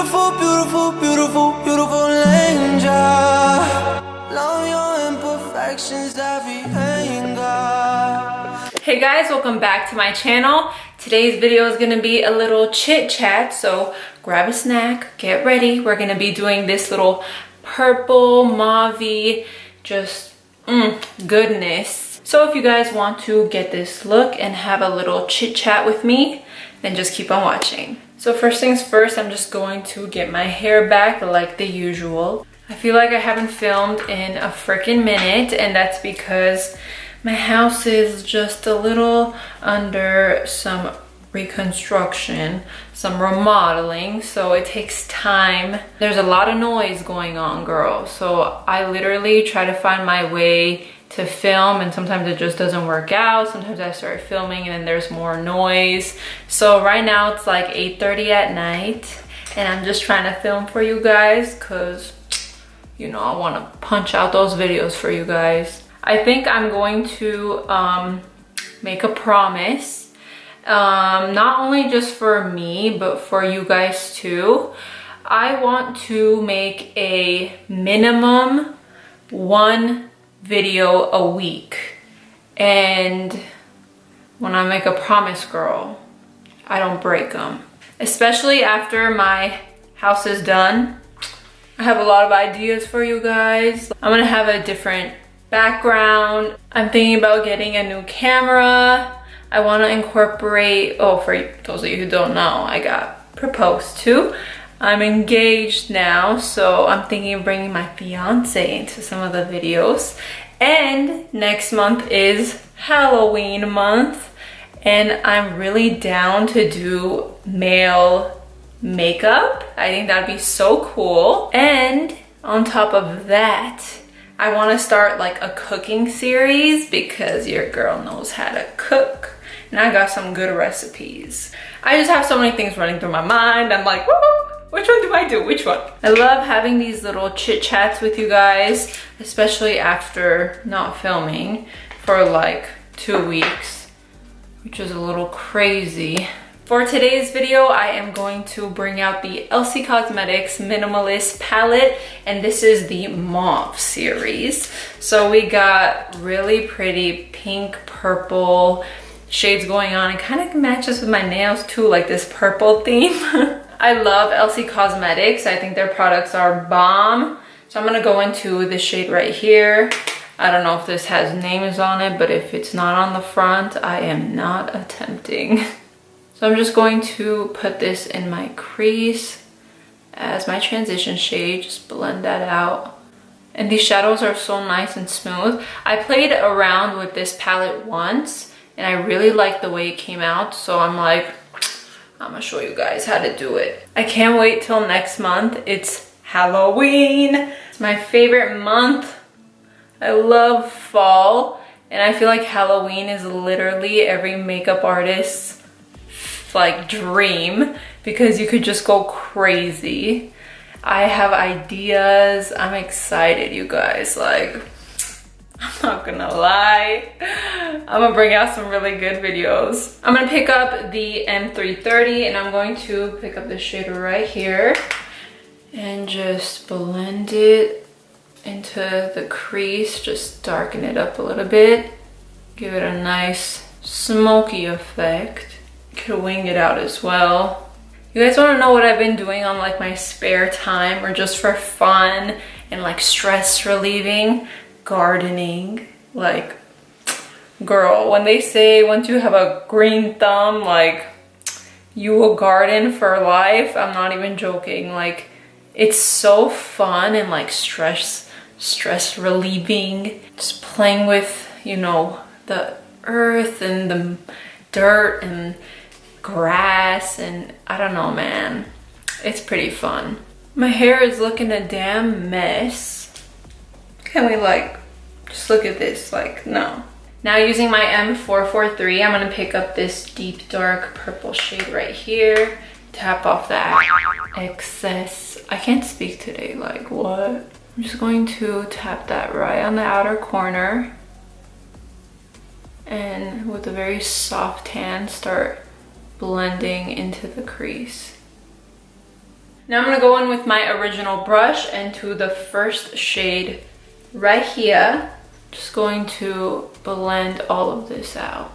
beautiful, beautiful, beautiful, beautiful angel. Love your imperfections, every anger. Hey guys, welcome back to my channel. Today's video is gonna be a little chit chat, so grab a snack, get ready. We're gonna be doing this little purple mauve, just goodness. So if you guys want to get this look and have a little chit chat with me, then just keep on watching. So first things first, I'm just going to get my hair back like the usual. I feel like I haven't filmed in a freaking minute, and that's because my house is just a little under some reconstruction, some remodeling, so it takes time. There's a lot of noise going on, girl. So I literally try to find my way to film, and sometimes it just doesn't work out. Sometimes I start filming and then there's more noise. So right now it's like 8:30 at night, and I'm just trying to film for you guys because, you know, I want to punch out those videos for you guys. I think I'm going to make a promise, not only just for me, but for you guys too. I want to make a minimum one video a week. And when I make a promise, girl, I don't break them. Especially after my house is done. I have a lot of ideas for you guys. I'm gonna have a different background. I'm thinking about getting a new camera. I want to incorporate, oh, for those of you who don't know, I got proposed to. I'm engaged now, so I'm thinking of bringing my fiance into some of the videos. And next month is Halloween month, and I'm really down to do male makeup. I think that'd be so cool. And on top of that, I want to start like a cooking series because your girl knows how to cook, and I got some good recipes. I just have so many things running through my mind. I'm like, woo, which one do I do? Which one? I love having these little chit chats with you guys, especially after not filming for like 2 weeks, which is a little crazy. For today's video, I am going to bring out the Elcie Cosmetics Minimalist palette, and this is the Mauve series. So we got really pretty pink, purple shades going on. It kind of matches with my nails too, like this purple theme. I love Elcie Cosmetics. I think their products are bomb. So I'm gonna go into this shade right here. I don't know if this has names on it, but if it's not on the front, I am not attempting. So I'm just going to put this in my crease as my transition shade, just blend that out. And these shadows are so nice and smooth. I played around with this palette once, and I really liked the way it came out, so I'm like, I'm gonna show you guys how to do it. I can't wait till next month. It's Halloween. It's my favorite month. I love fall, and I feel like Halloween is literally every makeup artist's like dream, because you could just go crazy. I have ideas. I'm excited, you guys. Like, I'm not gonna lie, I'm gonna bring out some really good videos. I'm gonna pick up the M330, and I'm going to pick up the shade right here and just blend it into the crease, just darken it up a little bit, give it a nice smoky effect. Could wing it out as well. You guys want to know what I've been doing on like my spare time or just for fun and like stress relieving? Gardening. Like, girl, when they say once you have a green thumb, like, you will garden for life, I'm not even joking. Like, it's so fun and like stress relieving, just playing with, you know, the earth and the dirt and grass, and I don't know, man, it's pretty fun. My hair is looking a damn mess. Can we like just look at this? Like, no. Now using my M443, I'm gonna pick up this deep dark purple shade right here, tap off that excess. I can't speak today, like what? I'm just going to tap that right on the outer corner, and with a very soft hand start blending into the crease. Now I'm gonna go in with my original brush and to the first shade right here. Just going to blend all of this out.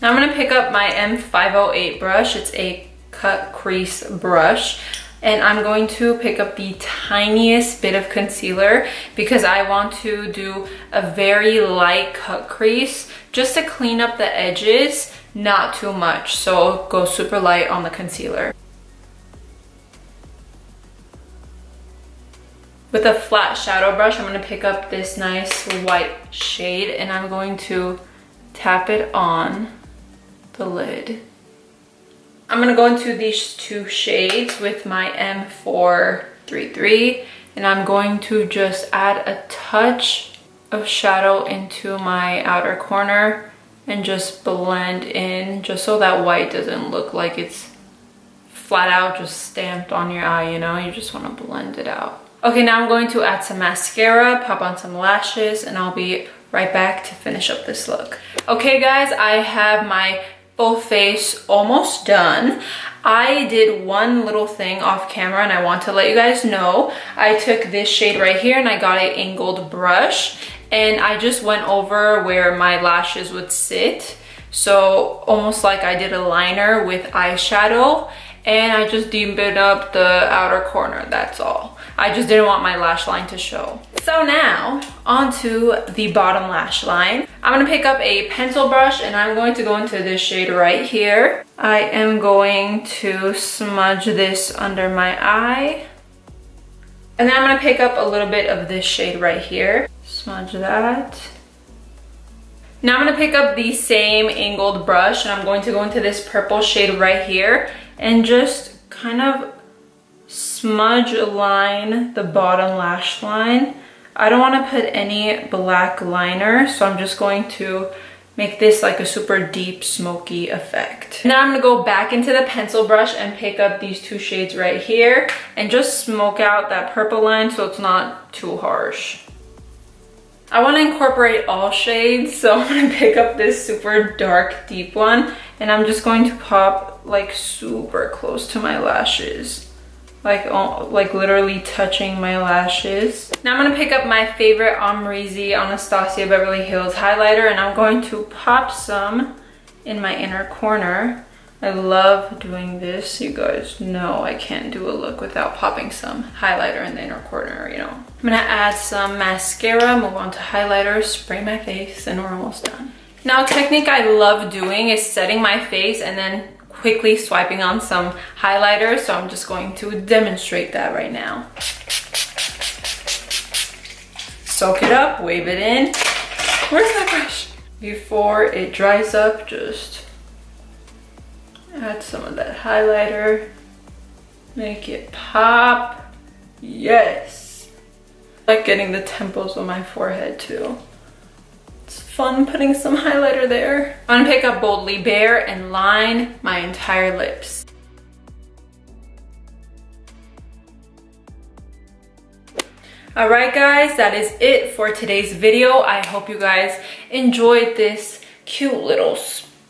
Now I'm gonna pick up my M508 brush. It's a cut crease brush. And I'm going to pick up the tiniest bit of concealer because I want to do a very light cut crease just to clean up the edges, not too much. So go super light on the concealer. With a flat shadow brush, I'm going to pick up this nice white shade and I'm going to tap it on the lid. I'm gonna go into these two shades with my M433 and I'm going to just add a touch of shadow into my outer corner and just blend in, just so that white doesn't look like it's flat out just stamped on your eye, you know? You just want to blend it out. Okay, now I'm going to add some mascara, pop on some lashes, and I'll be right back to finish up this look. Okay guys, I have my full face almost done. I did one little thing off camera and I want to let you guys know. I took this shade right here and I got an angled brush and I just went over where my lashes would sit. So almost like I did a liner with eyeshadow and I just deepened up the outer corner, that's all. I just didn't want my lash line to show. So now, onto the bottom lash line. I'm gonna pick up a pencil brush and I'm going to go into this shade right here. I am going to smudge this under my eye. And then I'm gonna pick up a little bit of this shade right here. Smudge that. Now I'm gonna pick up the same angled brush and I'm going to go into this purple shade right here and just kind of smudge line the bottom lash line. I don't want to put any black liner, so I'm just going to make this like a super deep smoky effect. Now I'm going to go back into the pencil brush and pick up these two shades right here and just smoke out that purple line so it's not too harsh. I want to incorporate all shades, so I'm going to pick up this super dark deep one and I'm just going to pop like super close to my lashes. Like literally touching my lashes. Now I'm gonna pick up my favorite Amrezy Anastasia Beverly Hills highlighter and I'm going to pop some in my inner corner. I love doing this. You guys know I can't do a look without popping some highlighter in the inner corner, you know. I'm gonna add some mascara, move on to highlighter, spray my face, and we're almost done. Now a technique I love doing is setting my face and then quickly swiping on some highlighter, so I'm just going to demonstrate that right now. Soak it up, wave it in. Where's that brush? Before it dries up, just add some of that highlighter. Make it pop. Yes! I like getting the temples on my forehead too. Fun putting some highlighter there. I'm gonna pick up Boldly Bare and line my entire lips. Alright guys, that is it for today's video. I hope you guys enjoyed this cute little,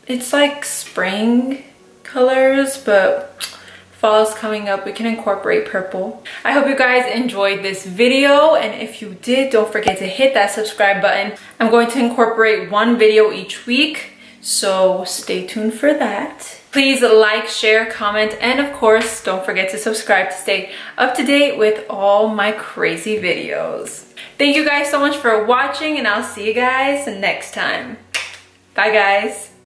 it's like spring colors, but fall is coming up. We can incorporate purple. I hope you guys enjoyed this video, and if you did, don't forget to hit that subscribe button. I'm going to incorporate one video each week, so stay tuned for that. Please like, share, comment, and of course, don't forget to subscribe to stay up to date with all my crazy videos. Thank you guys so much for watching, and I'll see you guys next time. Bye guys.